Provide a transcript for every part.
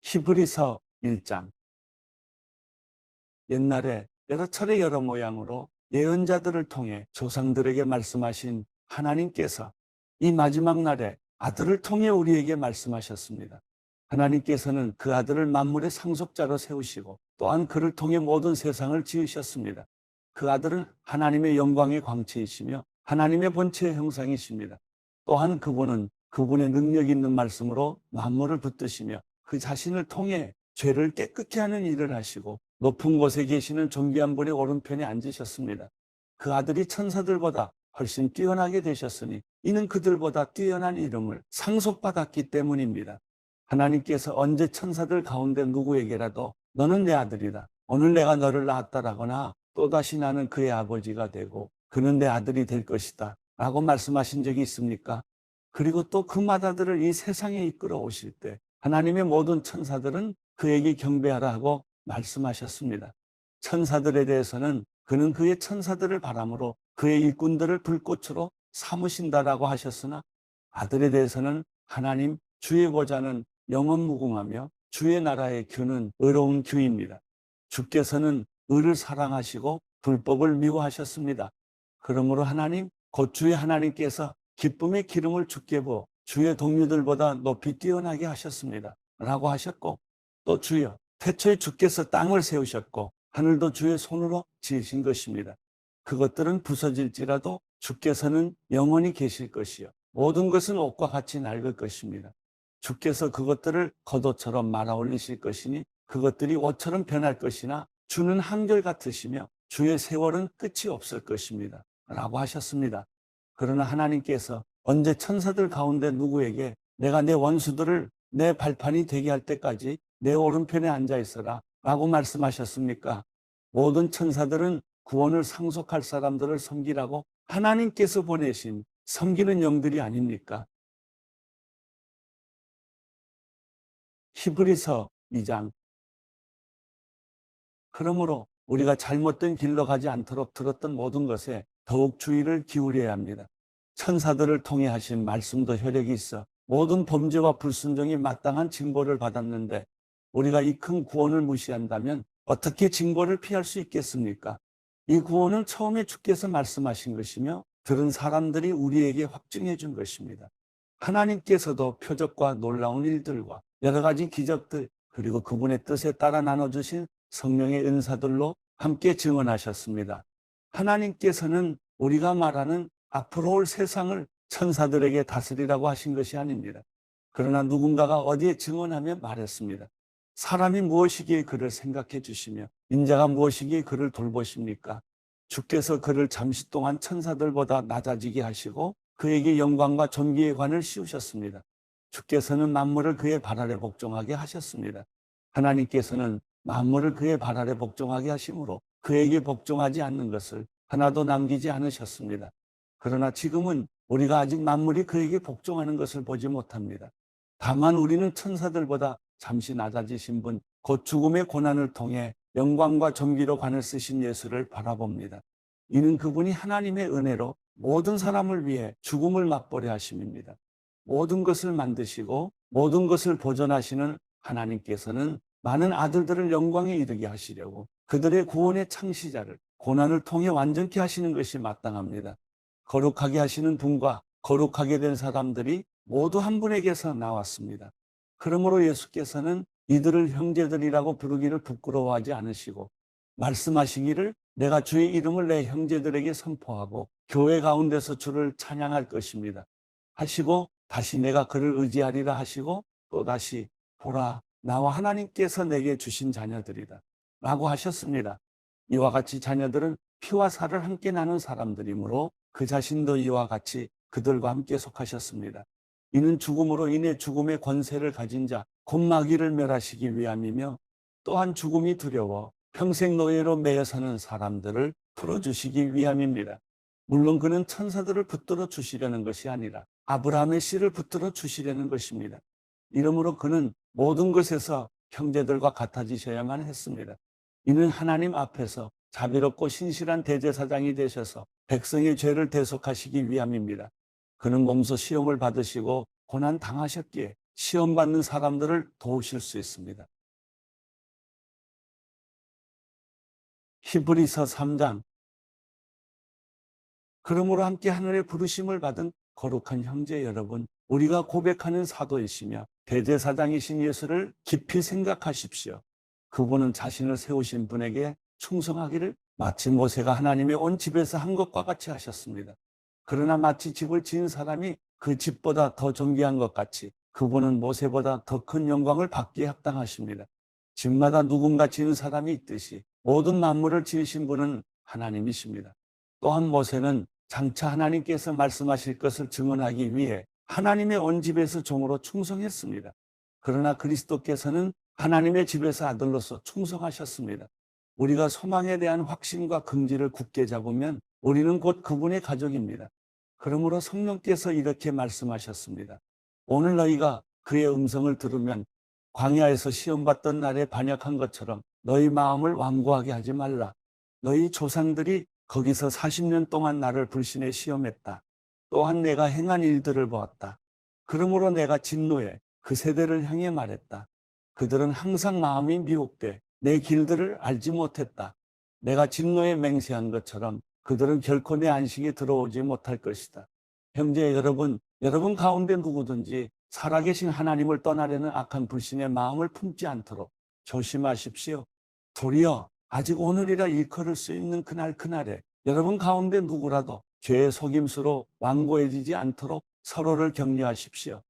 히브리서 1장. 옛날에 여러 차례 여러 모양으로 예언자들을 통해 조상들에게 말씀하신 하나님께서 이 마지막 날에 아들을 통해 우리에게 말씀하셨습니다. 하나님께서는 그 아들을 만물의 상속자로 세우시고 또한 그를 통해 모든 세상을 지으셨습니다. 그 아들은 하나님의 영광의 광채이시며 하나님의 본체의 형상이십니다. 또한 그분은 그분의 능력 있는 말씀으로 만물을 붙드시며 그 자신을 통해 죄를 깨끗게 하는 일을 하시고 높은 곳에 계시는 존귀한 분의 오른편에 앉으셨습니다. 그 아들이 천사들보다 훨씬 뛰어나게 되셨으니 이는 그들보다 뛰어난 이름을 상속받았기 때문입니다. 하나님께서 언제 천사들 가운데 누구에게라도 너는 내 아들이다, 오늘 내가 너를 낳았다라거나 또다시 나는 그의 아버지가 되고 그는 내 아들이 될 것이다 라고 말씀하신 적이 있습니까? 그리고 또 그 맏아들을 이 세상에 이끌어 오실 때 하나님의 모든 천사들은 그에게 경배하라 하고 말씀하셨습니다. 천사들에 대해서는 그는 그의 천사들을 바람으로 그의 일꾼들을 불꽃으로 삼으신다라고 하셨으나 아들에 대해서는 하나님 주의 보좌는 영원 무궁하며 주의 나라의 규는 의로운 규입니다. 주께서는 의를 사랑하시고 불법을 미워하셨습니다. 그러므로 하나님 곧 주의 하나님께서 기쁨의 기름을 주께 부어 주의 동료들보다 높이 뛰어나게 하셨습니다 라고 하셨고, 또 주여 태초에 주께서 땅을 세우셨고 하늘도 주의 손으로 지으신 것입니다. 그것들은 부서질지라도 주께서는 영원히 계실 것이요 모든 것은 옷과 같이 낡을 것입니다. 주께서 그것들을 겉옷처럼 말아 올리실 것이니 그것들이 옷처럼 변할 것이나 주는 한결같으시며 주의 세월은 끝이 없을 것입니다 라고 하셨습니다. 그러나 하나님께서 언제 천사들 가운데 누구에게 내가 내 원수들을 내 발판이 되게 할 때까지 내 오른편에 앉아 있어라 라고 말씀하셨습니까? 모든 천사들은 구원을 상속할 사람들을 섬기라고 하나님께서 보내신 섬기는 영들이 아닙니까? 히브리서 2장. 그러므로 우리가 잘못된 길로 가지 않도록 들었던 모든 것에 더욱 주의를 기울여야 합니다. 천사들을 통해 하신 말씀도 효력이 있어 모든 범죄와 불순종이 마땅한 징벌을 받았는데 우리가 이 큰 구원을 무시한다면 어떻게 징벌을 피할 수 있겠습니까? 이 구원은 처음에 주께서 말씀하신 것이며 들은 사람들이 우리에게 확증해 준 것입니다. 하나님께서도 표적과 놀라운 일들과 여러 가지 기적들 그리고 그분의 뜻에 따라 나눠주신 성령의 은사들로 함께 증언하셨습니다. 하나님께서는 우리가 말하는 앞으로 올 세상을 천사들에게 다스리라고 하신 것이 아닙니다. 그러나 누군가가 어디에 증언하며 말했습니다. 사람이 무엇이기에 그를 생각해 주시며 인자가 무엇이기에 그를 돌보십니까? 주께서 그를 잠시 동안 천사들보다 낮아지게 하시고 그에게 영광과 존귀의 관을 씌우셨습니다. 주께서는 만물을 그의 발 아래 복종하게 하셨습니다. 하나님께서는 만물을 그의 발 아래 복종하게 하심으로 그에게 복종하지 않는 것을 하나도 남기지 않으셨습니다. 그러나 지금은 우리가 아직 만물이 그에게 복종하는 것을 보지 못합니다. 다만 우리는 천사들보다 잠시 낮아지신 분, 곧 죽음의 고난을 통해 영광과 존귀로 관을 쓰신 예수를 바라봅니다. 이는 그분이 하나님의 은혜로 모든 사람을 위해 죽음을 맛보려 하심입니다. 모든 것을 만드시고 모든 것을 보존하시는 하나님께서는 많은 아들들을 영광에 이르게 하시려고 그들의 구원의 창시자를 고난을 통해 완전케 하시는 것이 마땅합니다. 거룩하게 하시는 분과 거룩하게 된 사람들이 모두 한 분에게서 나왔습니다. 그러므로 예수께서는 이들을 형제들이라고 부르기를 부끄러워하지 않으시고 말씀하시기를 내가 주의 이름을 내 형제들에게 선포하고 교회 가운데서 주를 찬양할 것입니다 하시고 다시 내가 그를 의지하리라 하시고 또다시 보라 나와 하나님께서 내게 주신 자녀들이다 라고 하셨습니다. 이와 같이 자녀들은 피와 살을 함께 나눈 사람들이므로 그 자신도 이와 같이 그들과 함께 속하셨습니다. 이는 죽음으로 인해 죽음의 권세를 가진 자 곧 마귀를 멸하시기 위함이며 또한 죽음이 두려워 평생 노예로 매여 사는 사람들을 풀어주시기 위함입니다. 물론 그는 천사들을 붙들어 주시려는 것이 아니라 아브라함의 씨를 붙들어 주시려는 것입니다. 이러므로 그는 모든 것에서 형제들과 같아지셔야만 했습니다. 이는 하나님 앞에서 자비롭고 신실한 대제사장이 되셔서 백성의 죄를 대속하시기 위함입니다. 그는 몸소 시험을 받으시고 고난 당하셨기에 시험받는 사람들을 도우실 수 있습니다. 히브리서 3장. 그러므로 함께 하늘의 부르심을 받은 거룩한 형제 여러분, 우리가 고백하는 사도이시며 대제사장이신 예수를 깊이 생각하십시오. 그분은 자신을 세우신 분에게 충성하기를 마치 모세가 하나님의 온 집에서 한 것과 같이 하셨습니다. 그러나 마치 집을 지은 사람이 그 집보다 더 존귀한 것 같이 그분은 모세보다 더 큰 영광을 받기에 합당하십니다. 집마다 누군가 지은 사람이 있듯이 모든 만물을 지으신 분은 하나님이십니다. 또한 모세는 장차 하나님께서 말씀하실 것을 증언하기 위해 하나님의 온 집에서 종으로 충성했습니다. 그러나 그리스도께서는 하나님의 집에서 아들로서 충성하셨습니다. 우리가 소망에 대한 확신과 긍지를 굳게 잡으면 우리는 곧 그분의 가족입니다. 그러므로 성령께서 이렇게 말씀하셨습니다. 오늘 너희가 그의 음성을 들으면 광야에서 시험받던 날에 반역한 것처럼 너희 마음을 완고하게 하지 말라. 너희 조상들이 거기서 40년 동안 나를 불신에 시험했다. 또한 내가 행한 일들을 보았다. 그러므로 내가 진노해 그 세대를 향해 말했다. 그들은 항상 마음이 미혹돼 내 길들을 알지 못했다. 내가 진노에 맹세한 것처럼 그들은 결코 내 안식에 들어오지 못할 것이다. 형제 여러분, 여러분 가운데 누구든지 살아계신 하나님을 떠나려는 악한 불신의 마음을 품지 않도록 조심하십시오. 도리어 아직 오늘이라 일컬을 수 있는 그날에 여러분 가운데 누구라도 죄의 속임수로 완고해지지 않도록 서로를 격려하십시오.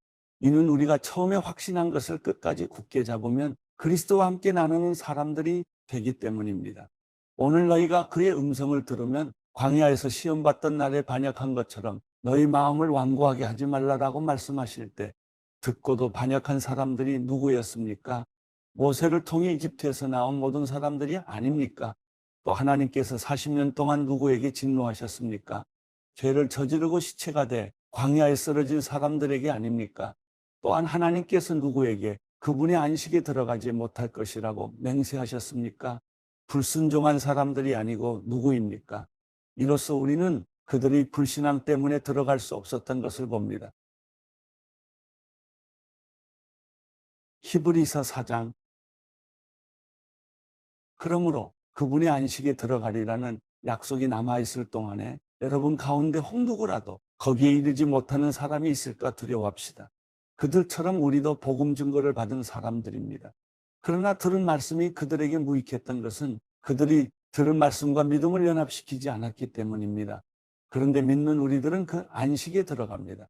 이는 우리가 처음에 확신한 것을 끝까지 굳게 잡으면 그리스도와 함께 나누는 사람들이 되기 때문입니다. 오늘 너희가 그의 음성을 들으면 광야에서 시험받던 날에 반역한 것처럼 너희 마음을 완고하게 하지 말라라고 말씀하실 때 듣고도 반역한 사람들이 누구였습니까? 모세를 통해 이집트에서 나온 모든 사람들이 아닙니까? 또 하나님께서 40년 동안 누구에게 진노하셨습니까? 죄를 저지르고 시체가 돼 광야에 쓰러진 사람들에게 아닙니까? 또한 하나님께서 누구에게 그분의 안식에 들어가지 못할 것이라고 맹세하셨습니까? 불순종한 사람들이 아니고 누구입니까? 이로써 우리는 그들이 불신앙 때문에 들어갈 수 없었던 것을 봅니다. 히브리서 4장. 그러므로 그분의 안식에 들어가리라는 약속이 남아있을 동안에 여러분 가운데 누구라도 거기에 이르지 못하는 사람이 있을까 두려워합시다. 그들처럼 우리도 복음 증거를 받은 사람들입니다. 그러나 들은 말씀이 그들에게 무익했던 것은 그들이 들은 말씀과 믿음을 연합시키지 않았기 때문입니다. 그런데 믿는 우리들은 그 안식에 들어갑니다.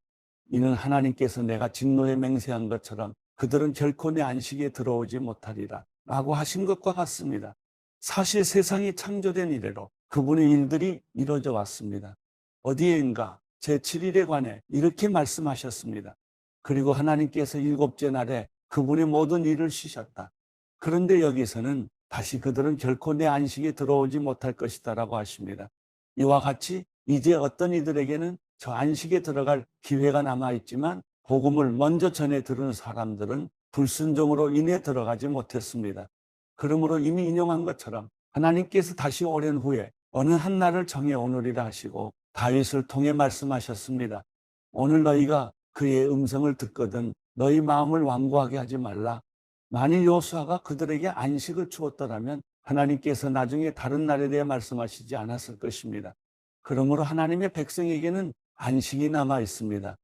이는 하나님께서 내가 진노에 맹세한 것처럼 그들은 결코 내 안식에 들어오지 못하리라 라고 하신 것과 같습니다. 사실 세상이 창조된 이래로 그분의 일들이 이루어져 왔습니다. 어디엔가 제7일에 관해 이렇게 말씀하셨습니다. 그리고 하나님께서 일곱째 날에 그분의 모든 일을 쉬셨다. 그런데 여기서는 다시 그들은 결코 내 안식에 들어오지 못할 것이다 라고 하십니다. 이와 같이 이제 어떤 이들에게는 저 안식에 들어갈 기회가 남아있지만 복음을 먼저 전해 들은 사람들은 불순종으로 인해 들어가지 못했습니다. 그러므로 이미 인용한 것처럼 하나님께서 다시 오랜 후에 어느 한 날을 정해 오느리라 하시고 다윗을 통해 말씀하셨습니다. 오늘 너희가 그의 음성을 듣거든 너희 마음을 완고하게 하지 말라. 만일 여호수아가 그들에게 안식을 주었더라면 하나님께서 나중에 다른 날에 대해 말씀하시지 않았을 것입니다. 그러므로 하나님의 백성에게는 안식이 남아 있습니다.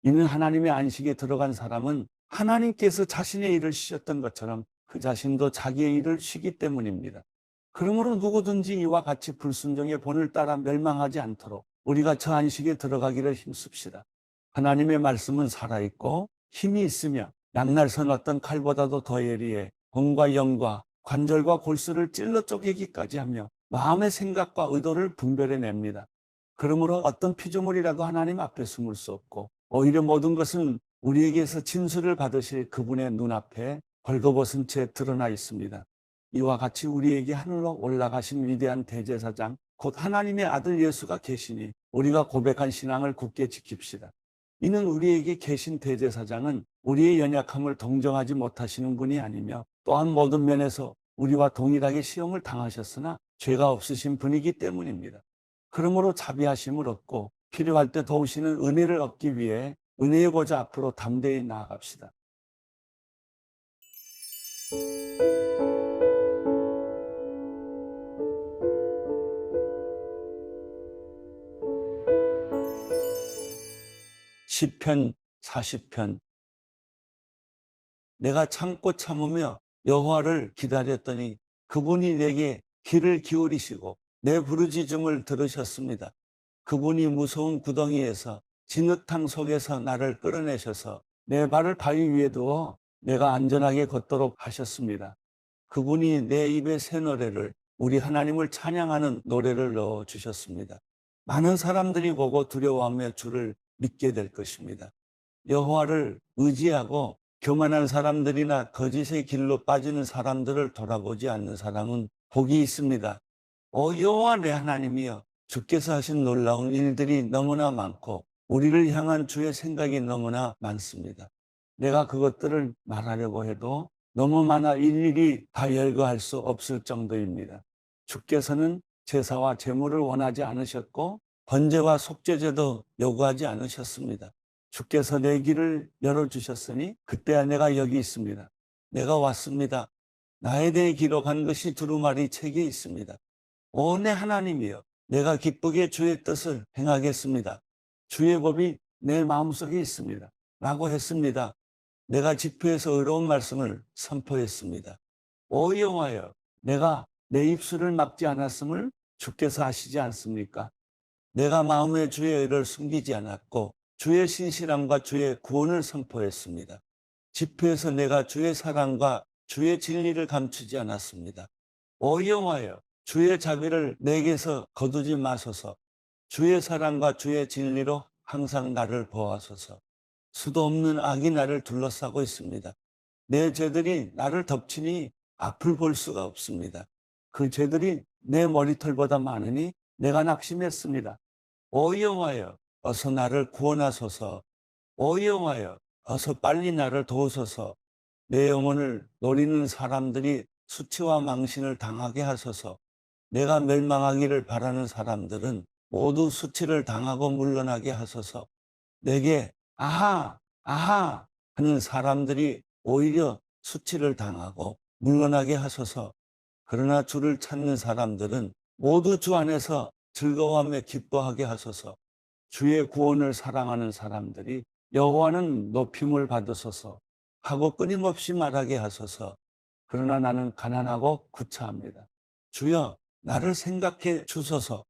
이는 하나님의 안식에 들어간 사람은 하나님께서 자신의 일을 쉬셨던 것처럼 그 자신도 자기의 일을 쉬기 때문입니다. 그러므로 누구든지 이와 같이 불순종의 본을 따라 멸망하지 않도록 우리가 저 안식에 들어가기를 힘씁시다. 하나님의 말씀은 살아있고 힘이 있으며 양날선 어떤 칼보다도 더 예리해魂과 영과 관절과 골수를 찔러 쪼개기까지 하며 마음의 생각과 의도를 분별해냅니다. 그러므로 어떤 피조물이라도 하나님 앞에 숨을 수 없고 오히려 모든 것은 우리에게서 진술을 받으실 그분의 눈앞에 벌거벗은 채 드러나 있습니다. 이와 같이 우리에게 하늘로 올라가신 위대한 대제사장 곧 하나님의 아들 예수가 계시니 우리가 고백한 신앙을 굳게 지킵시다. 이는 우리에게 계신 대제사장은 우리의 연약함을 동정하지 못하시는 분이 아니며 또한 모든 면에서 우리와 동일하게 시험을 당하셨으나 죄가 없으신 분이기 때문입니다. 그러므로 자비하심을 얻고 필요할 때 도우시는 은혜를 얻기 위해 은혜의 보좌 앞으로 담대히 나아갑시다. 시편 40편. 내가 참고 참으며 여호와를 기다렸더니 그분이 내게 귀를 기울이시고 내 부르짖음을 들으셨습니다. 그분이 무서운 구덩이에서 진흙탕 속에서 나를 끌어내셔서 내 발을 바위 위에 두어 내가 안전하게 걷도록 하셨습니다. 그분이 내 입에 새 노래를, 우리 하나님을 찬양하는 노래를 넣어 주셨습니다. 많은 사람들이 보고 두려워하며 주를 믿게 될 것입니다. 여호와를 의지하고 교만한 사람들이나 거짓의 길로 빠지는 사람들을 돌아보지 않는 사람은 복이 있습니다. 여호와 내 하나님이여, 주께서 하신 놀라운 일들이 너무나 많고 우리를 향한 주의 생각이 너무나 많습니다. 내가 그것들을 말하려고 해도 너무 많아 일일이 다 열거할 수 없을 정도입니다. 주께서는 제사와 제물을 원하지 않으셨고 번제와 속죄제도 요구하지 않으셨습니다. 주께서 내 길을 열어주셨으니 그때야 내가 여기 있습니다. 내가 왔습니다. 나에 대해 기록한 것이 두루마리 책에 있습니다. 오 내 하나님이여, 내가 기쁘게 주의 뜻을 행하겠습니다. 주의 법이 내 마음속에 있습니다. 라고 했습니다. 내가 집회에서 의로운 말씀을 선포했습니다. 오 여호와여, 내가 내 입술을 막지 않았음을 주께서 아시지 않습니까? 내가 마음에 주의 의를 숨기지 않았고 주의 신실함과 주의 구원을 선포했습니다. 집회에서 내가 주의 사랑과 주의 진리를 감추지 않았습니다. 오 여호와여, 주의 자비를 내게서 거두지 마소서. 주의 사랑과 주의 진리로 항상 나를 보호하소서. 수도 없는 악이 나를 둘러싸고 있습니다. 내 죄들이 나를 덮치니 앞을 볼 수가 없습니다. 그 죄들이 내 머리털보다 많으니 내가 낙심했습니다. 오 여호와여, 어서 나를 구원하소서. 오 여호와여, 어서 빨리 나를 도우소서. 내 영혼을 노리는 사람들이 수치와 망신을 당하게 하소서. 내가 멸망하기를 바라는 사람들은 모두 수치를 당하고 물러나게 하소서. 내게 아하, 아하 하는 사람들이 오히려 수치를 당하고 물러나게 하소서. 그러나 주를 찾는 사람들은 모두 주 안에서 즐거워하며 기뻐하게 하소서. 주의 구원을 사랑하는 사람들이 여호와는 높임을 받으소서 하고 끊임없이 말하게 하소서. 그러나 나는 가난하고 구차합니다. 주여, 나를 생각해 주소서.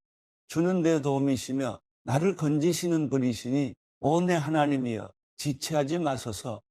주는 내 도움이시며 나를 건지시는 분이시니 오 내 하나님이여, 지체하지 마소서.